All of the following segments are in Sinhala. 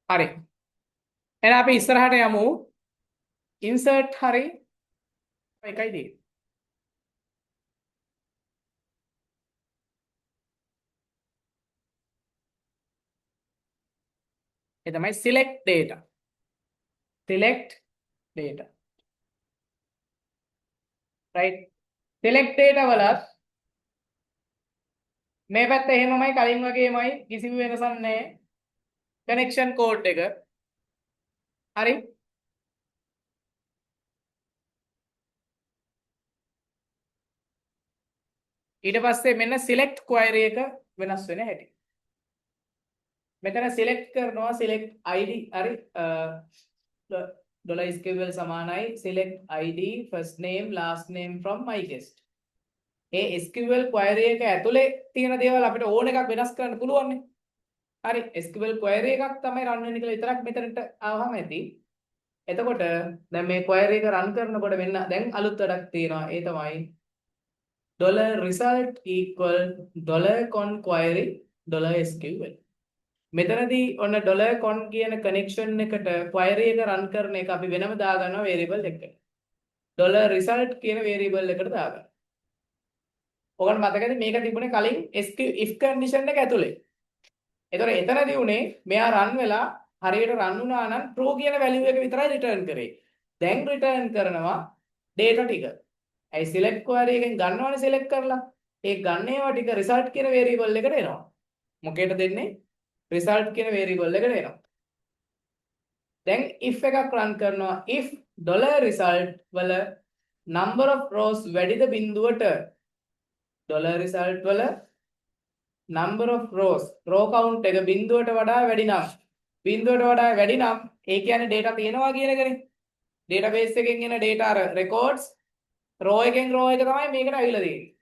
හරි. එහෙනම් අපි ඉස්සරහට යමු. insert හරි එකයි තියෙන්නේ. ඒ තමයි select data. select data. right. select data වලත් මේ පැත්ත එහෙමමයි කලින් වගේමයි කිසිම වෙනසක් නැහැ. connection code එක. හරි. ඊට පස්සේ මෙන්න select query එක වෙනස් වෙන හැටි. මෙතන select කරනවා select id හරි $SQL සමානයි select id first name last name from my guest. A SQL query එක ඇතුලේ තියෙන දේවල් අපිට ඕන එකක් වෙනස් කරන්න පුළුවන් නේ. හරි SQL query එකක් තමයි run වෙන්නේ කියලා විතරක් මෙතනට ආවම ඇති. එතකොට දැන් මේ query එක run කරනකොට වෙන්න දැන් අලුත් වැඩක් තියෙනවා. ඒ තමයි $result equal $con query $SQL. මෙතනදී ඔන්න $con කියන කනෙක්ෂන් එකට query එක run කරන එක අපි වෙනම දාගන්නවා variable එකකට. $result කියන variable එකට දාගන්නවා. ඔයගොල්ලෝ මතකද මේක තිබුණේ කලින් if condition එක ඇතුලේ. ඒතර එතනදී උනේ මෙයා run වෙලා හරියට run වුණා නම් true කියන value එක විතරයි return කරේ. දැන් return කරනවා data ටික. ඇයි select query එකෙන් ගන්නවනේ select කරලා. ඒ ගන්න ඒවා ටික result කියන variable එකට එනවා. මොකේද දෙන්නේ? result කියන variable එකට එනවා. දැන් if එකක් run කරනවා if $result වල number of rows වැඩිද බිඳුවට $result වල number of rows row count එක බිඳුවට වඩා වැඩි නම් බිඳුවට වඩා වැඩි නම් ඒ කියන්නේ data තියෙනවා කියන එකනේ database එකෙන් එන data අර records row එකෙන් row එක තමයි මේකට අවිලා තියෙන්නේ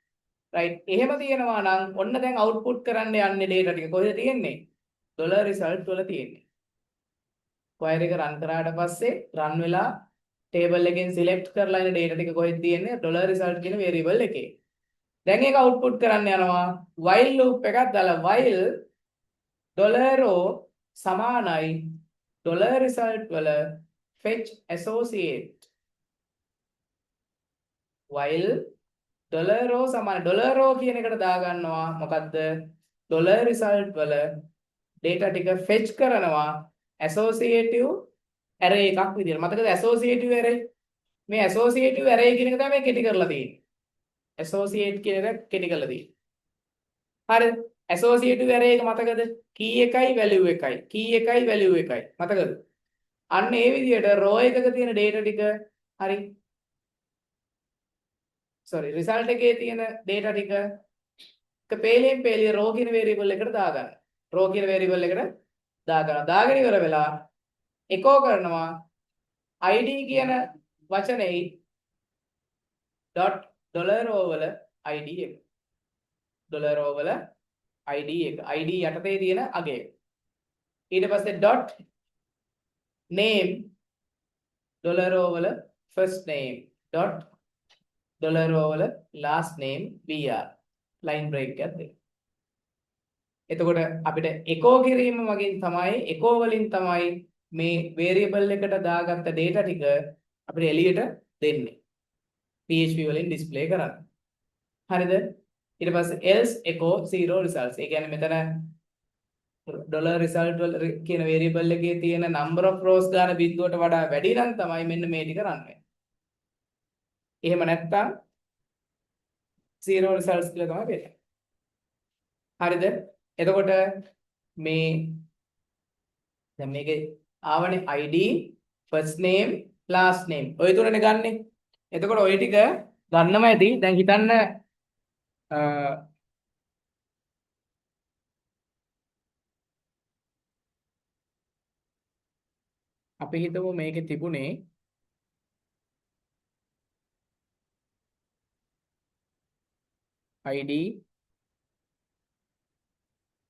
right එහෙම තියෙනවා නම් ඔන්න දැන් output කරන්න යන්නේ data ටික කොහෙද තියෙන්නේ $result වල තියෙන්නේ query එක run කරාට පස්සේ run වෙලා table එකෙන් select කරලා ඉන්න data ටික කොහෙද තියෙන්නේ $result කියන variable එකේ. දැන් ඒක output කරන්න යනවා while loop එකක් දාලා while $row සමානයි $result වල fetch associate while $row සමාන $row කියන එකට දාගන්නවා මොකද්ද $result වල data ටික fetch කරනවා associative array එකක් විදියට. මතකද associative array? මේ associative array කියන එක තමයි මේ කෙටි කරලා තියෙන්නේ. associate කියන එක කෙටි කරලා තියෙන්නේ. හරිද? associative array එක මතකද? key එකයි value එකයි. key එකයි value එකයි. මතකද? අන්න ඒ විදියට row එකක තියෙන data ටික හරි sorry result එකේ තියෙන data ටික පේලියෙන් පේලිය row කියන variable එකට දාගන්න. row කියන variable එකට දාගන්න. දාගෙන ඉවර වෙලා echo කරනවා id කියන වචනේ $row වල id එක. $row වල id එක. id යටතේ තියෙන අගය. ඊට පස්සේ .name $row වල first name $row වල last name br line break එකක් දෙන්න. එතකොට අපිට echo කිරීම වලින් තමයි echo වලින් තමයි මේ variable එකට දාගත්ත data ටික අපිට එළියට දෙන්නේ. PHP වලින් display කරන්න. හරිද? ඊට පස්සේ else echo zero results. ඒ කියන්නේ මෙතන $result වල කියන variable එකේ තියෙන number of rows ගාන බිඳුවට වඩා වැඩි නම් තමයි මෙන්න මේ ටික run වෙන්නේ. එහෙම නැත්නම් zero results කියලා තමයි වෙන්නේ. හරිද? එතකොට මේ දැන් මේකේ ආවනේ id first name last name ඔය තුනනේ ගන්නෙ. එතකොට ඔය ටික ගන්නම ඇති. දැන් හිතන්න අපි හිතමු මේකේ තිබුණේ id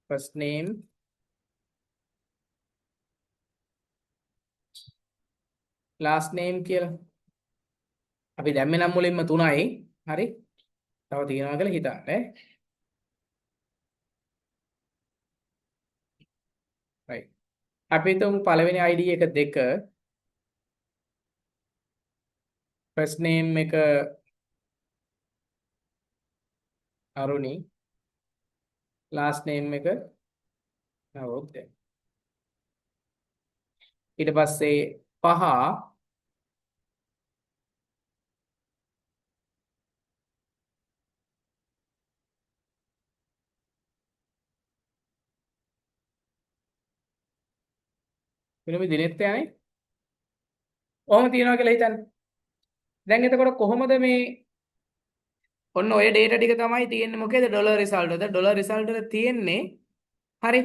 first name last name කියලා. අපි දැම්මේ නම් මුලින්ම 3යි. හරි? තව තියෙනවා කියලා හිතන්න. right. අපි හිතමු පළවෙනි ID එක 2 first name එක අරුණි last name එක නවෝත් ඊට පස්සේ 5 වෙනම දිනෙත් යන්නේ ඔහොම තියනවා කියලා හිතන්න. දැන් එතකොට කොහොමද මේ ඔන්න ඔය data ටික තමයි තියෙන්නේ මොකේද ඩොලර් රිසල්ට් වල. ඩොලර් රිසල්ට් වල තියෙන්නේ හරි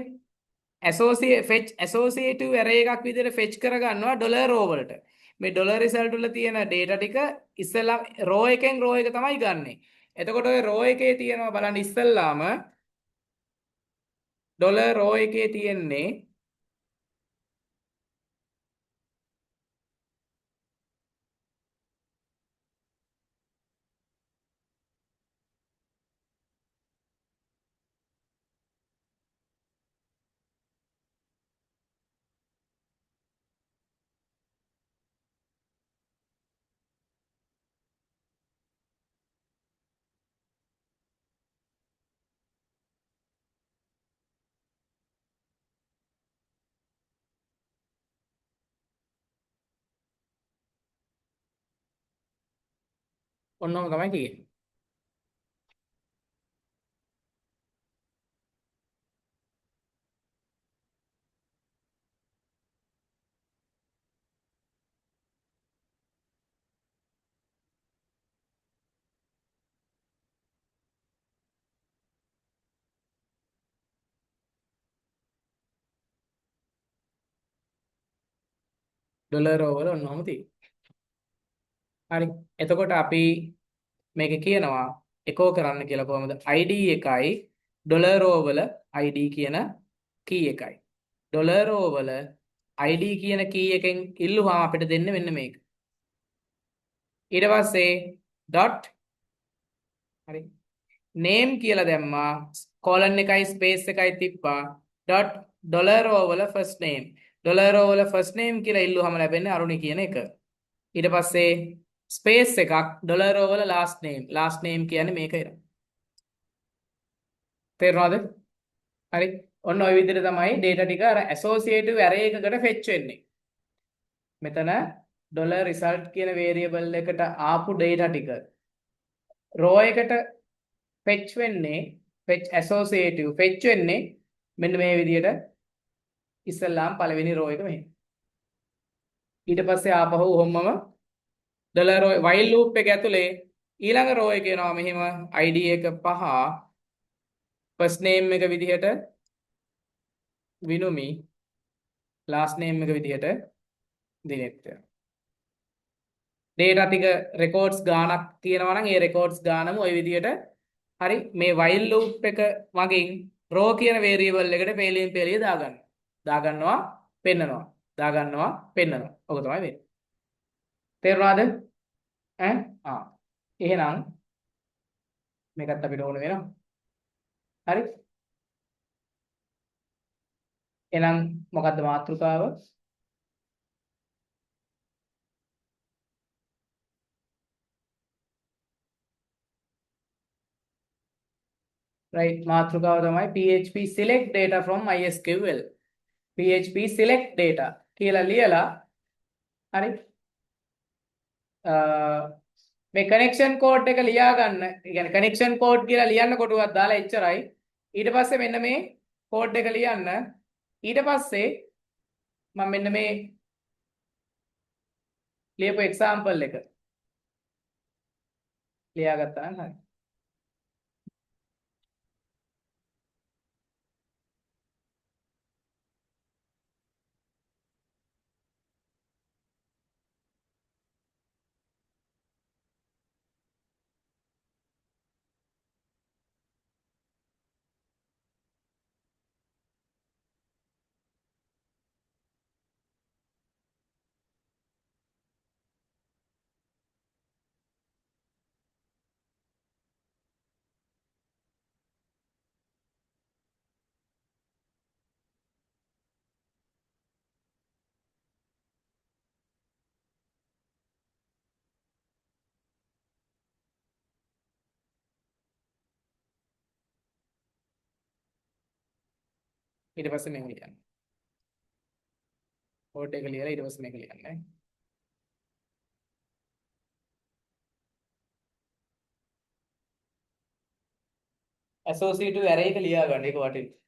fetch associative array එකක් විදිහට fetch කරගන්නවා ඩොලර් රෝ වලට. මේ ඩොලර් රිසල්ට් වල තියෙන data ටික ඉස්සෙල්ලා රෝ එකෙන් රෝ එක තමයි ගන්නෙ. එතකොට ඔය රෝ එකේ තියෙනවා බලන්න ඉස්සෙල්ලාම ඩොලර් රෝ එකේ තියෙන්නේ ඔන්නෝම තමයි තියෙන්නේ. ඩොලර් රෝ වල ඔන්නෝම තියෙන්නේ. හරි. එතකොට අපි මේක කියනවා එකෝ කරන්න කියලා කොහොමද ID එකයි ඩොලර් රෝ වල ID කියන කී එකයි. ඩොලර් රෝ වල ID කියන කී එකෙන් ඉල්ලුවාම අපිට දෙන්නේ මෙන්න මේක. ඊට පස්සේ dot හරි name කියලා දැම්මා colon එකයි space එකයි තිබ්බා dot ඩොලර් රෝ වල first name ඩොලර් රෝ වල first name කියලා ඉල්ලුවාම ලැබෙන්නේ අරුණි කියන එක. ඊට පස්සේ ස්පේස් එකක් ඩොලර් රෝ වල last name කියන්නේ මේක එනවා. තේරුණාද? හරි. ඔන්න ওই විදිහට තමයි data ටික අර associative array එකකට fetch වෙන්නේ. මෙතන ඩොලර් result කියන variable එකට ආපු data ටික row එකට fetch වෙන්නේ fetch associative fetch වෙන්නේ මෙන්න මේ විදිහට ඉස්සල්ලාම පළවෙනි row එක මෙහෙම. ඊට පස්සේ ආපහු ඔහොමම ඩොලර් while loop එක ඇතුලේ ඊළඟ row එක එනවා මෙහෙම ID එක 5 first name එක විදිහට විනුමි last name එක විදිහට දිනෙත් data ටික records ගානක් තියෙනවා නම් ඒ records ගානම ওই විදිහට හරි මේ while loop එක මගින් row කියන variable එකට පෙළියෙන් පෙළිය දාගන්නවා පෙන්නනවා ඔක තමයි වෙන්නේ තේරුණාද ඈ එහෙනම් මේකත් අපිට ඕන වෙනවා හරි එහෙනම් මොකද්ද මාතෘකාව right මාතෘකාව තමයි PHP select data from MySQL PHP select data කියලා ලියලා හරි මේ කනෙක්ෂන් කෝඩ් එක ලියා ගන්න. ඒ කියන්නේ කනෙක්ෂන් කෝඩ් කියලා ලියන්න කොටුවක් දාලා එච්චරයි. ඊට පස්සේ මෙන්න මේ කෝඩ් එක ලියන්න. ඊට පස්සේ මම මෙන්න මේ ලියපු එක්සැම්පල් එක ලියාගත්තා නම් හරි. ඊට පස්සේ මේක ලියන්න. කෝඩ් එක ලියලා ඊට පස්සේ මේක ලියන්න. ඇසෝසියේටිව් ඇරේ එක ලියා ගන්න. ඒක වටිනවා.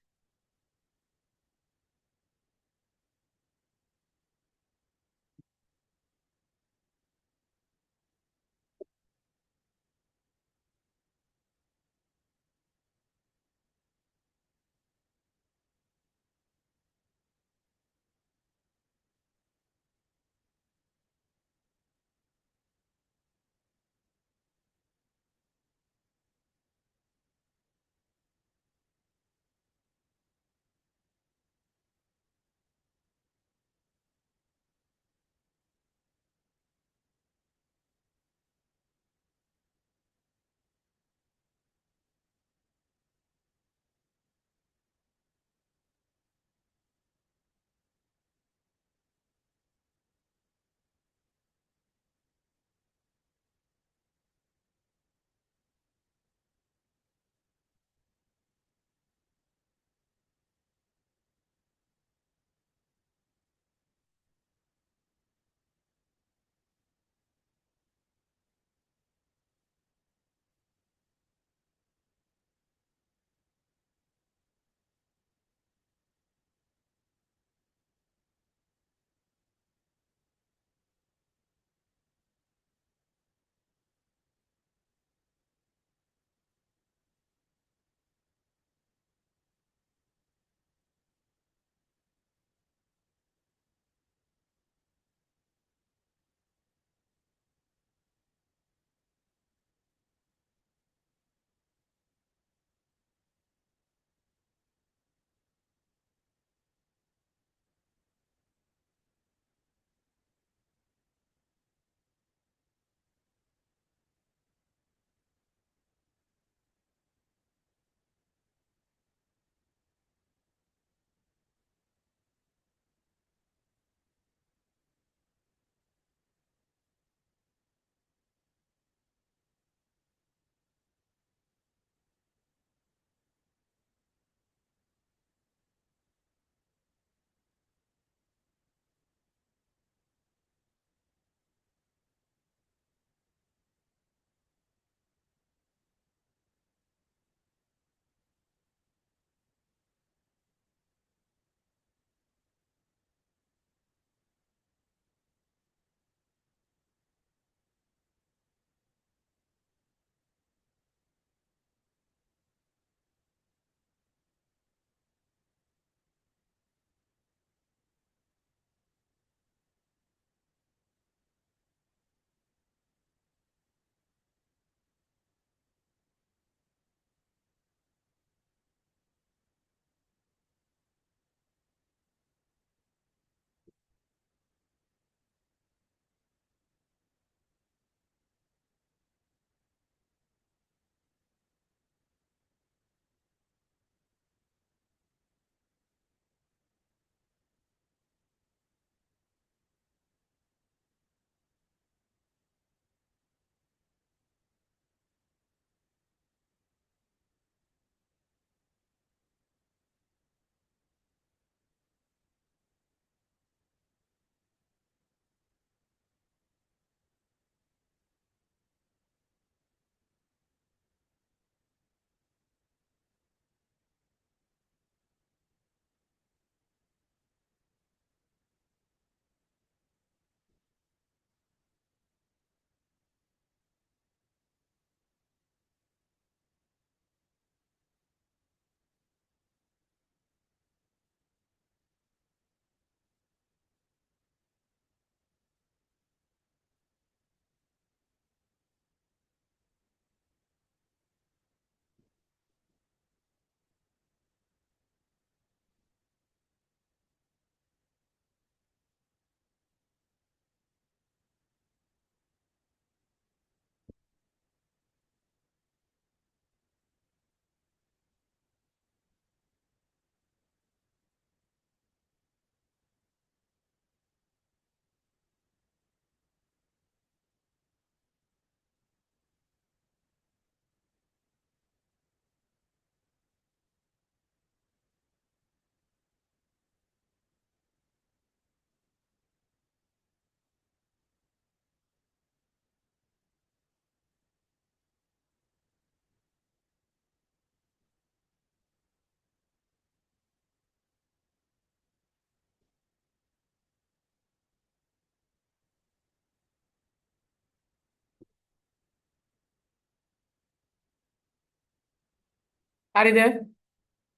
හරිද?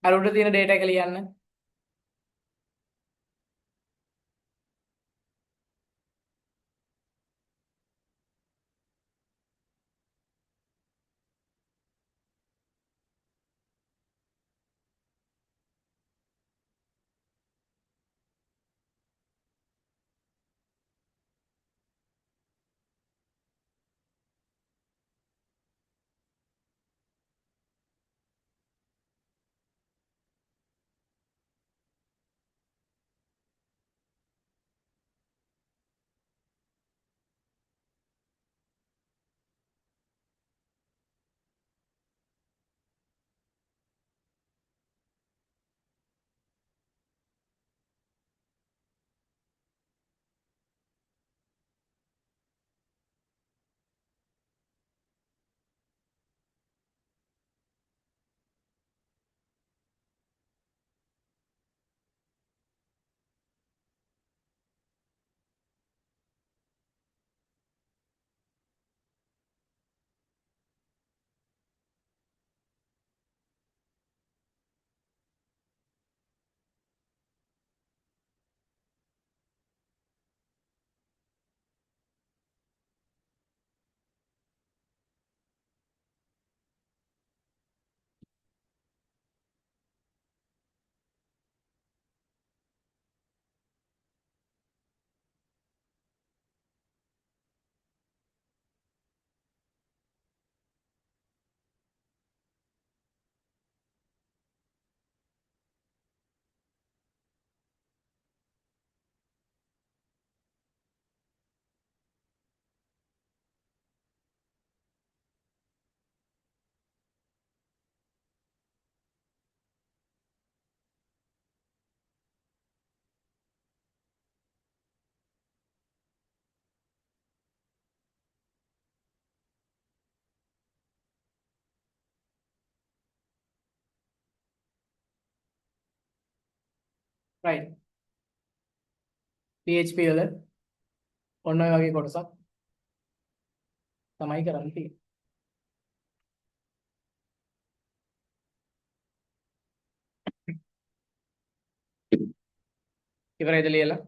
අර උඩ තියෙන data එක ලියන්න. right. PHP වල ඔන්න ඔය වගේ කොටසක් තමයි කරන්න තියෙන්නේ. ඉවරයිද ලියලා?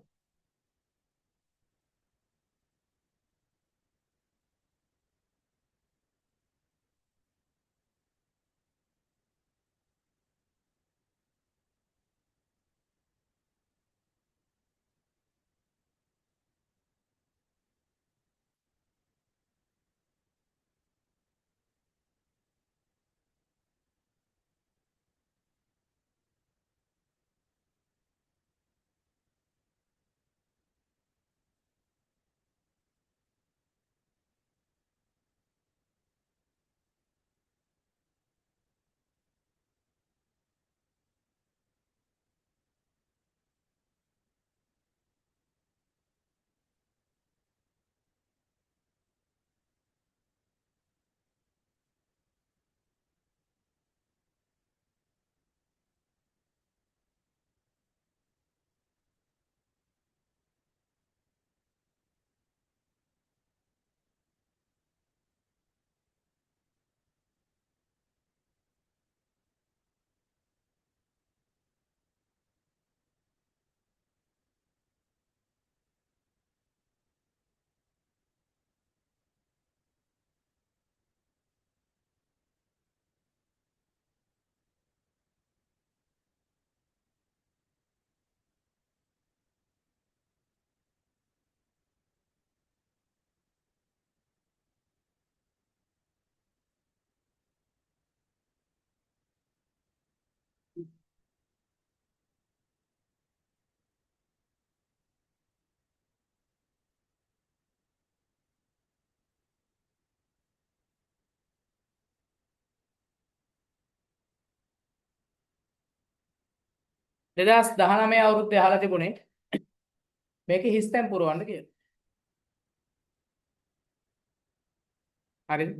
දෙදස් 19 අවුරුද්දේ අහලා තිබුණේ මේකේ හිස්තැන් පුරවන්න කියලා. හරිද?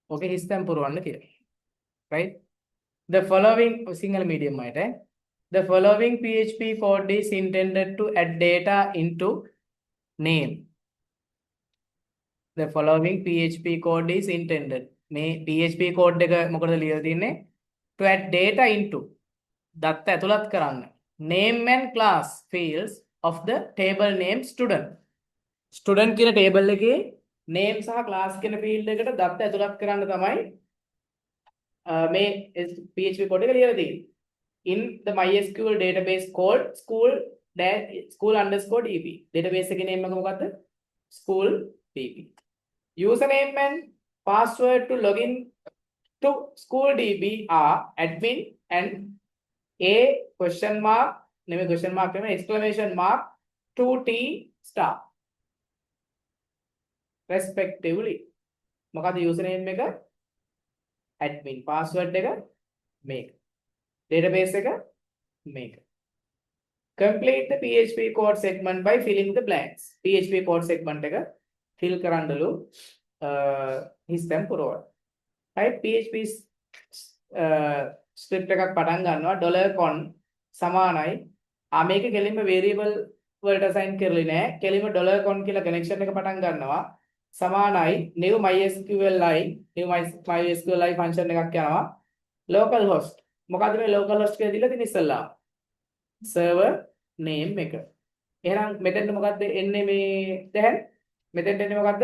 ඔකේ හිස්තැන් පුරවන්න කියලා. right? The following single medium අයට the following PHP code is intended to add data into name. The following PHP code is intended. මේ PHP code එක මොකටද ලියලා තින්නේ? to add data into දත්ත ඇතුළත් කරන්න name and class fields of the table name student student කියන table එකේ name සහ class කියන field එකට දත්ත ඇතුළත් කරන්න තමයි මේ PHP code එක ලියලා තියෙන්නේ in the MySQL database called school_db database එකේ name එක මොකක්ද school db username and password to login to school db are admin and a question mark නෙමෙයි question mark නෙමෙයි exclamation mark 2t star respectively මොකද username එක admin password එක මේක database එක මේක complete the php code segment by filling the blanks php code segment එක fill කරන්නලු හිස්තැන් පුරවන්න right php script එකක් පටන් ගන්නවා $con සමානයි මේක කෙලින්ම variable වලට assign කරලා නෑ කෙලින්ම $con කියලා connection එක පටන් ගන්නවා සමානයි new mysqli function එකක් යනවා localhost මොකද්ද මේ localhost කියලා දීලා තියෙන ඉස්සල්ලා server name එක එහෙනම් මෙතෙන්ට මොකද්ද එන්නේ මේ දැන් මෙතෙන්ට එන්නේ මොකද්ද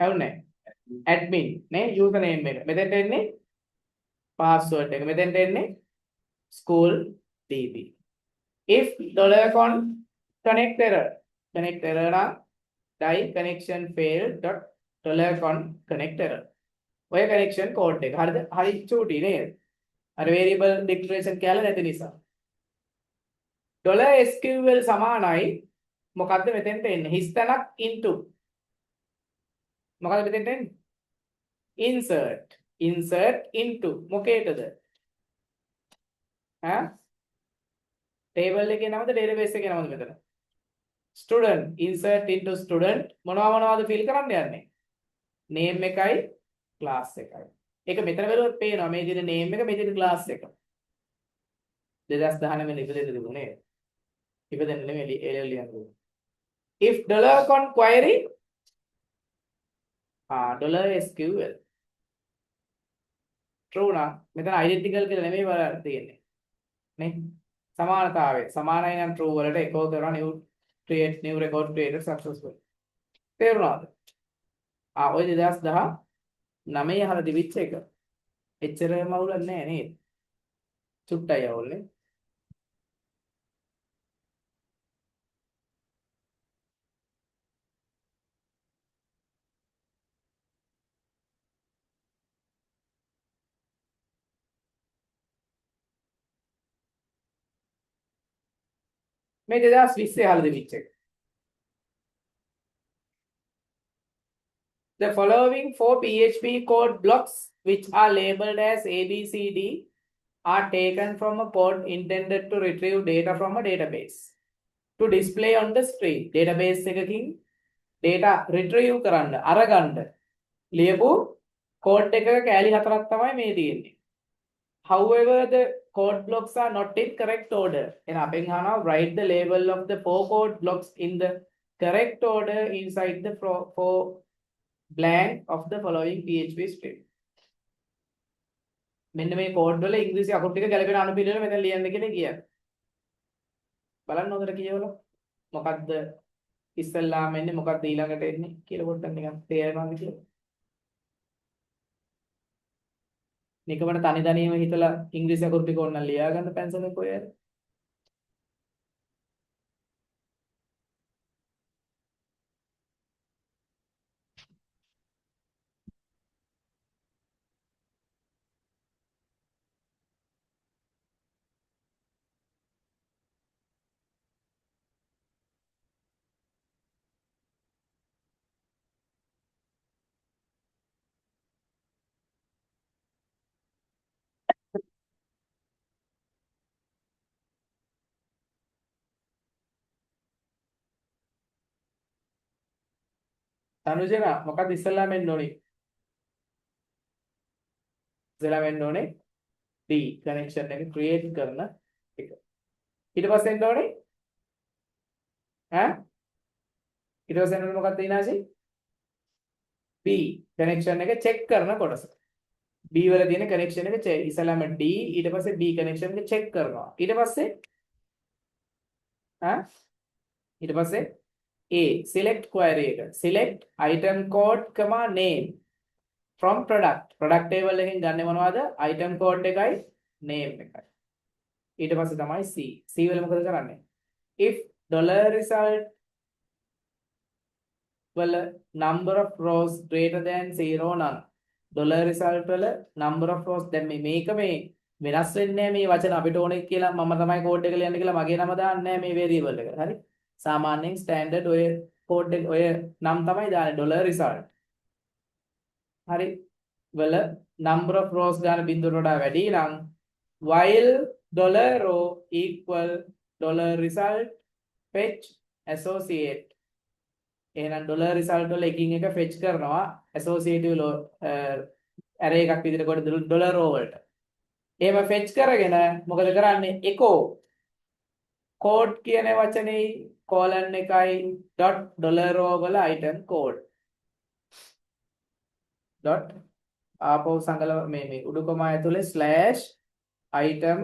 ඇවුනේ admin නේ username එක මෙතෙන්ට එන්නේ password එක මෙතෙන්ට එන්නේ school db if $con connect error නම් die connection failed $con connect error ඔය connection code එක හරිද හරි චූටි නේද අර variable declaration කියලා නැති නිසා $sql සමානයි මොකද්ද මෙතෙන්ට එන්නේ හිස්තැනක් into මොකද්ද මෙතෙන්ට එන්නේ insert into මොකේටද table එකේ නමද database එකේ නමද මෙතන student insert into student මොනවද fill කරන්න යන්නේ name එකයි class එකයි ඒක මෙතන බලුවොත් පේනවා මේ දින name එක මේ දින class එක 2019 වෙනි ඉපදෙන්න තිබුණේ ඉපදෙන්න නෙමෙයි එළියන්නේ if $con query $sql true නම් මෙතන identical කියලා නෙමෙයි බලන්න තියෙන්නේ නේ සමානතාවය සමානයි නම් true වලට echo කරනවා new record created successful තේරුණාද ඔය 2019 අහලා තිබිච්ච එක එච්චර මවුලක් නෑ නේද චුට්ටයි අවුල්නේ මේ 2020 අහලා තිබිච්ච එක The following 4 PHP code blocks, which are labeled as ABCD, are taken from a code intended to retrieve data from a database to display on the screen. Database එකකින් data retrieve කරන්න අරගන්න ලියපු code එකක කැලි හතරක් තමයි මේ තියෙන්නේ. However, the code blocks are not in correct order. එහෙනම් අපෙන් අහනවා write the label of the 4 code blocks in the correct order inside the 4 blank of the following PHP script. මෙන්න මේ කෝඩ් වල ඉංග්‍රීසි අකුරු ටික ගැලපෙන අනුපිළිවෙල මෙතන ලියන්න කියලා කියන්නේ. බලන්න හොඳට කියවලා මොකද්ද ඉස්සෙල්ලාම එන්නේ මොකද්ද ඊළඟට එන්නේ කියලා පොඩ්ඩක් නිකන් තේරෙනවද කියලා. නිකමට තනි තනියම හිතලා ඉංග්‍රීසි අකුරු ටික ඕනනම් ලියා ගන්න පෙන්සල් එක ඔය ඇර. තනුජනා මොකක්ද ඉස්සෙල්ලාම එන්න ඕනේ? ඉස්සෙල්ලාම එන්න ඕනේ D connection එක create කරන එක. ඊට පස්සේ එන්න ඕනේ ඊට පස්සේ එන්න ඕනේ මොකක්ද ඊනාසි? B connection එක check කරන කොටස. B වල තියෙන connection එක check ඉස්සලාම D ඊට පස්සේ B connection එක check කරනවා. ඊට පස්සේ ඊට පස්සේ A select query එක. Select item code, name from product table එකෙන් ගන්න මොනවද? item code එකයි name එකයි. ඊට පස්සේ තමයි C වල මොකද කරන්නේ? if $result වල number of rows greater than 0 නම් $result වල number of rows දැන් මේක මේ වෙනස් වෙන්නේ නැහැ මේ වචන අපිට ඕනේ කියලා මම තමයි කෝඩ් එක ලියන්න කියලා මගේ නම දාන්නේ නැහැ මේ variable එකට. හරි? සාමාන්‍යයෙන් standard ඔය කෝඩ් එක ඔය නම් තමයි දාන්නේ $result. හරි? වල number of rows ගන්න බිඳුවට වඩා වැඩි නම් while $row equal $result fetch associate එහෙනම් $result වල එකින් එක fetch කරනවා associative array එකක් විදිහට කොට $row වලට. එහෙම fetch කරගෙන මොකද කරන්නේ? echo code කියන වචනේ colon එකයි .$row වල item code dot ආපහු සංගල මේ උඩුකම ඇතුලේ slash item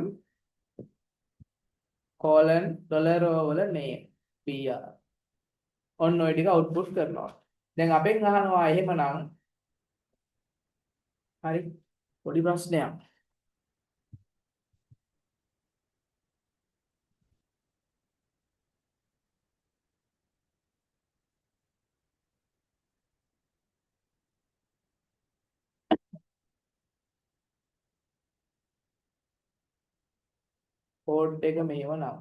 colon $row වල name br ඔන්න ඔය ටික output කරනවා. දැන් අපෙන් අහනවා එහෙමනම් හරි පොඩි ප්‍රශ්නයක්. කෝඩ් එක මෙහෙම නම්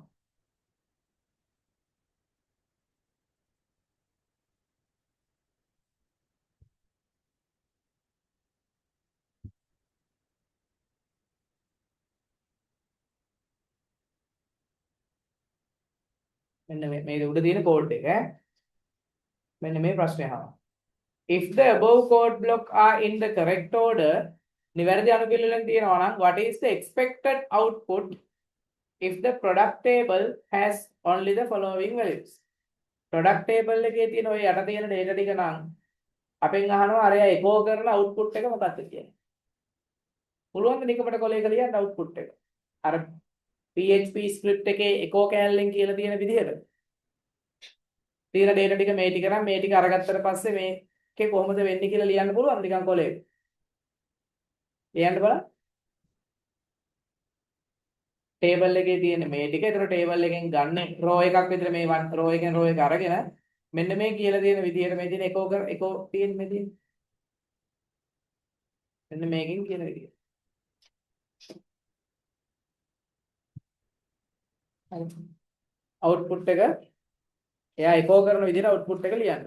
මෙන්න මේ උඩ තියෙන කෝඩ් එක මෙන්න මේ ප්‍රශ්නේ අහනවා. if the above code block are in the correct order නිවැරදි අනුපිළිවෙලෙන් තියෙනවා නම් what is the expected output if the product table has only the following values? product table එකේ තියෙන ඔය යට තියෙන data ටික නම් අපෙන් අහනවා අරයා echo කරන output එක මොකක්ද කියලා. පුළුවන් ද නිකමට කොලේ එක ලියන්න output එක. අර PHP script එකේ echo කෑල්ලෙන් කියලා තියෙන විදිහට. තියෙන data ටික මේ ටික නම් මේ ටික අරගත්තට පස්සේ මේකේ කොහොමද වෙන්නේ කියලා ලියන්න පුළුවන් නිකන් කොලේ. ලියන්න බලන්න. table එකේ තියෙන මේ ටික. ඒතර table එකෙන් ගන්න row එකක් විතර මේ row එකෙන් row එක අරගෙන මෙන්න මේ කියලා තියෙන විදිහට මේ තියෙන echo තියෙන මේ තියෙන. මෙන්න මේකෙන් කියන විදිහ. output එක එයා echo කරන විදිහට output එක ලියන්න.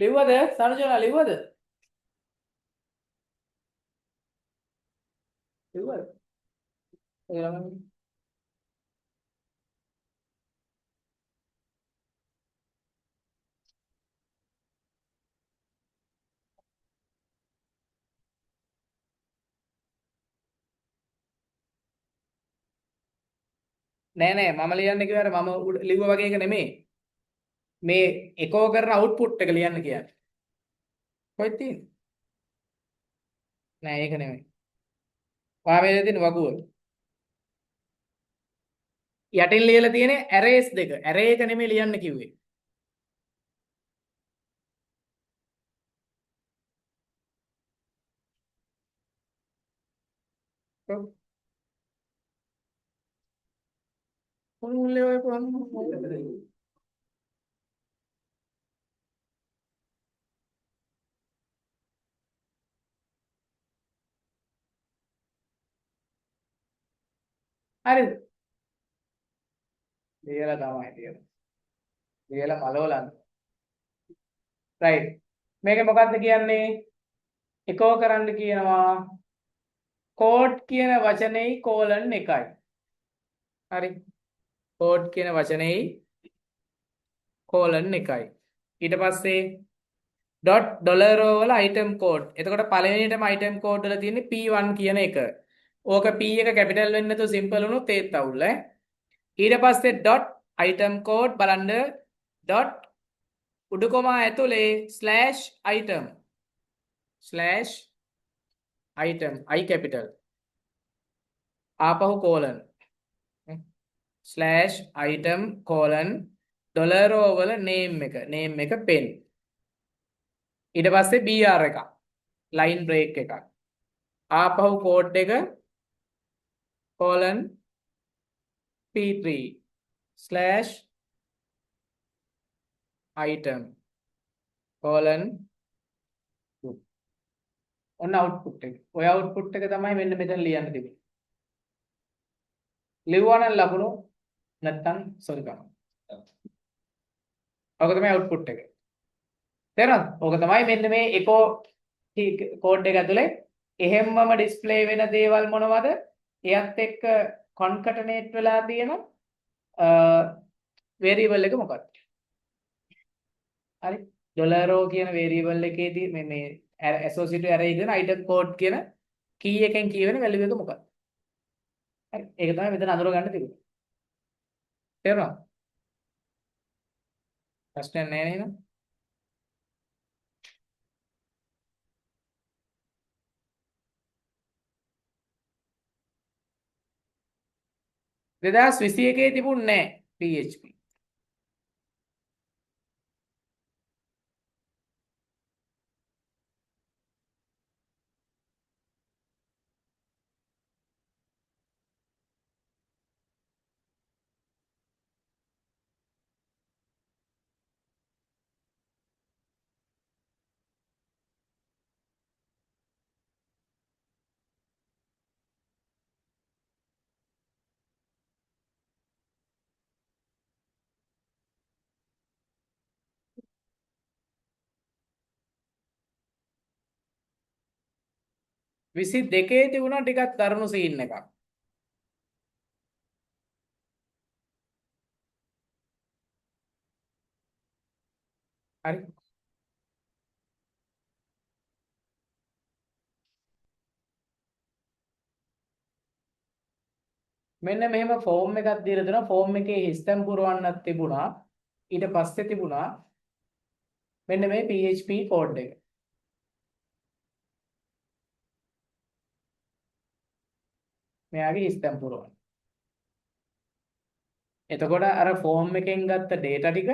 ලිව්වද සනුජලා ලිව්වද? ලිව්වද? ඒ ළමයි නෑ මම ලියන්න කිව්වට මම ලිව්වා වගේ එක නෙමෙයි. මේ එකෝ කරන අවුට්පුට් එක ලියන්න කියන්නේ. කොහෙද තියෙන්නේ? නෑ ඒක නෙමෙයි. ඔයා මේ තියෙන වගුව. යටින් ලියලා තියෙන්නේ arrays දෙක. array එක නෙමෙයි ලියන්න කිව්වේ. ඔව්. මොන්නේ ඔය කොහොමද? හරිද? ලියලා තමයි තියෙන්නේ. ලියලා මලවලන්න. right. මේක මොකද්ද කියන්නේ? එකෝ කරන්න කියනවා කෝඩ් කියන වචනේ කෝලන් එකයි. හරි. කෝඩ් කියන වචනේ කෝලන් එකයි. ඊට පස්සේ ඩොට් ඩොලර් වල අයිටම් කෝඩ්. එතකොට පළවෙනියටම අයිටම් කෝඩ් වල තියෙන්නේ P1 කියන එක. ඕක P එක කැපිටල් වෙන්නේ නැතුව සිම්පල් වුණොත් ඒත් අවුල් ඈ. ඊට පස්සේ ඩොට් අයිටම් කෝඩ් බලන්න ඩොට් උඩු කොමා ඇතුලේ slash item slash item I capital ආපහු colon slash item colon dollar වල නේම් එක පෙන් ඊට පස්සේ BR එකක් ලයින් බ්‍රේක් එකක් ආපහු කෝඩ් එක colon P3 slash item colon ඔන්න අවුට්පුට් එක. ඔය අවුට්පුට් එක තමයි මෙන්න මෙතන ලියන්න තිබෙන්නේ. ලිව්වා නම් ලකුණු නැත්තම් සෝරි කරනවා. ඔක තමයි අවුට්පුට් එක. තේරෙනවද? ඔක තමයි මෙන්න මේ එකෝ කෝඩ් එක ඇතුලේ එහෙම්මම ඩිස්ප්ලේ වෙන දේවල් මොනවද? එයත් එක්ක කොන්කටනේට් වෙලා තියෙන වේරියබල් එක මොකක්ද? හරි. ඩොලරෝ කියන වේරියබල් එකේදී මේ ඇසෝසියේටිව් ඇරේ කියන අයිටම් කෝඩ් කියන කී එකෙන් කියවෙන වැලියු එක මොකක්ද? හරි. ඒක තමයි මෙතන අඳුර ගන්න තිබුණේ. තේරුණාද? ප්‍රශ්නයක් නැහැ නේද? දෙදාස් 21 තිබුණේ නැහැ PHP. විසි දෙකේ තිබුණා ටිකක් දරුණු සීන් එකක්. හරි. මෙන්න මෙහෙම ෆෝම් එකක් දීලා දෙනවා. ෆෝම් එකේ හිස්තැන් පුරවන්නක් තිබුණා. ඊට පස්සේ තිබුණා මෙන්න මේ PHP කෝඩ් එක. මෙයාගේ හිස්තැන් පුරවන්න. එතකොට අර ෆෝම් එකෙන් ගත්ත data ටික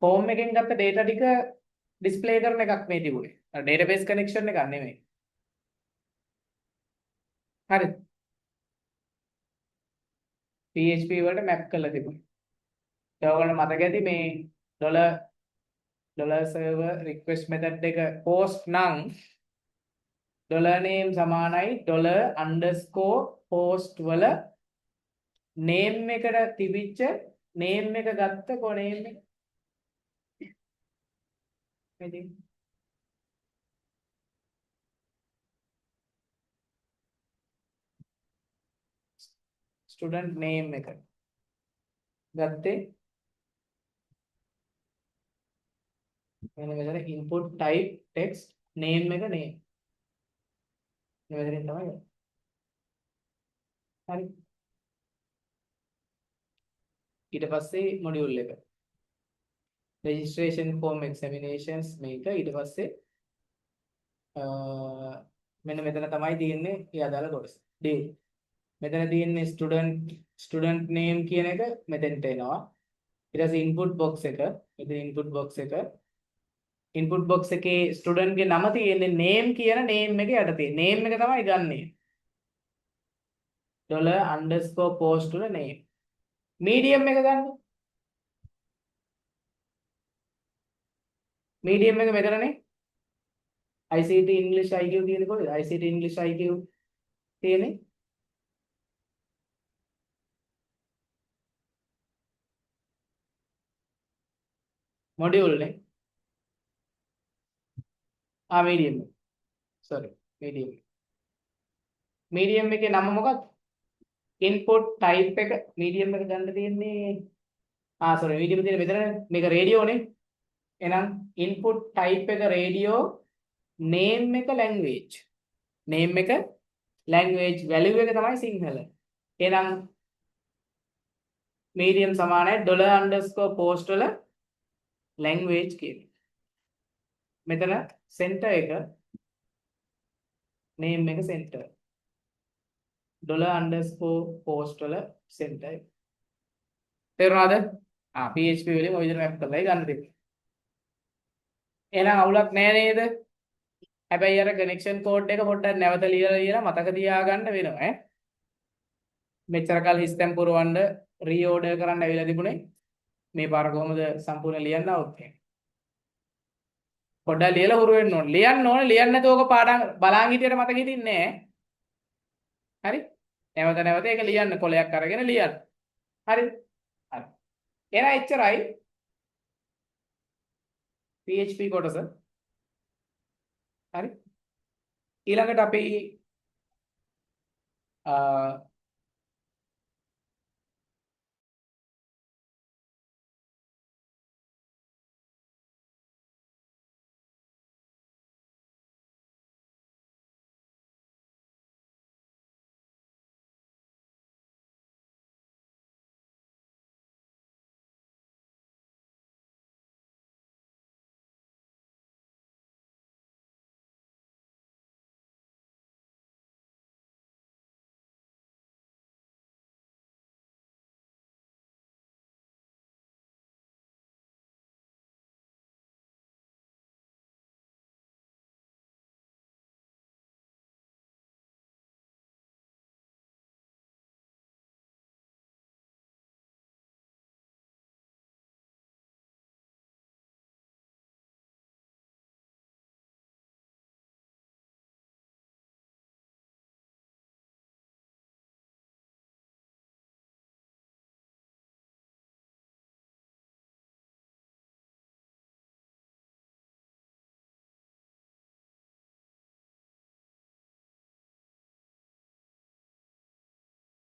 ෆෝම් එකෙන් ගත්ත data ටික ඩිස්ප්ලේ කරන එකක් මේ තිබුණේ. අර database connection එකක් නෙමෙයි. හරි. PHP වලට මැප් කරලා තිබුණේ. ඔයගොල්ලෝ මතක ඇති මේ ඩොලර් සර්වර් රික්වෙස්ට් මෙතඩ් එක post නම් ඩොලර් name සමානයි $_ post වල name එකට තිබිච්ච name එක ගත්තකෝ name එක. ඉතින් student name එක ගත්තේ මෙතන input type text name එක name. මෙතනින් තමයි. හරි. ඊට පස්සේ module එක. registration form examinations මේක ඊට පස්සේ මෙන්න මෙතන තමයි තියෙන්නේ ඒ අදාළ කොටස. D. මෙතන තියෙන්නේ student name කියන එක මෙතෙන්ට එනවා. ඊට පස්සේ input box එක. මෙතන input box එක. input box එකේ student ගේ නම තියෙන්නේ name කියන name එක යටතේ. name එක තමයි ගන්නෙ. $_post වල name. medium එක ගන්න. medium එක මෙතනනේ. ICT English IQ තියෙන්නේ කොහෙද? ICT English IQ තියෙන්නේ module නේ. medium. sorry medium. medium එකේ නම මොකක්ද? input type එක medium එක ගන්න තියෙන්නේ sorry medium තියෙන්නේ මෙතන මේක radio නේ. එහෙනම් input type එක radio name එක language. name එක language value එක තමයි සිංහල. එහෙනම් medium සමානයි $_post වල language කියන්නේ. මෙතන center එක name එක center. $_post වල center එක. තේරුණාද? PHP වලින් ඔය විදිහට map කරලායි ගන්න දෙන්නේ. එහෙනම් අවුලක් නෑ නේද? හැබැයි අර connection code එක පොඩ්ඩක් නැවත ලියලා මතක තියාගන්න වෙනවා ඈ. මෙච්චර කල් හිස්තැන් පුරවන්න රීઓඩර් කරන්න ඇවිල්ලා තිබුණේ. මේ පාර කොහොමද සම්පූර්ණ ලියන්න આવුත් එහෙනම්. පොඩ්ඩක් ලියලා හුරු වෙන්න ඕනේ. ලියන්න ඕනේ. ලියන්න නැතුව ඔක පාඩම් බලන් හිටියට මතක හිටින්නේ නෑ. හරි? නැවත නැවත ඒක ලියන්න කොලයක් අරගෙන ලියන්න. හරි? හරි. එහෙනම් එච්චරයි. PHP කොටස. හරි? ඊළඟට අපි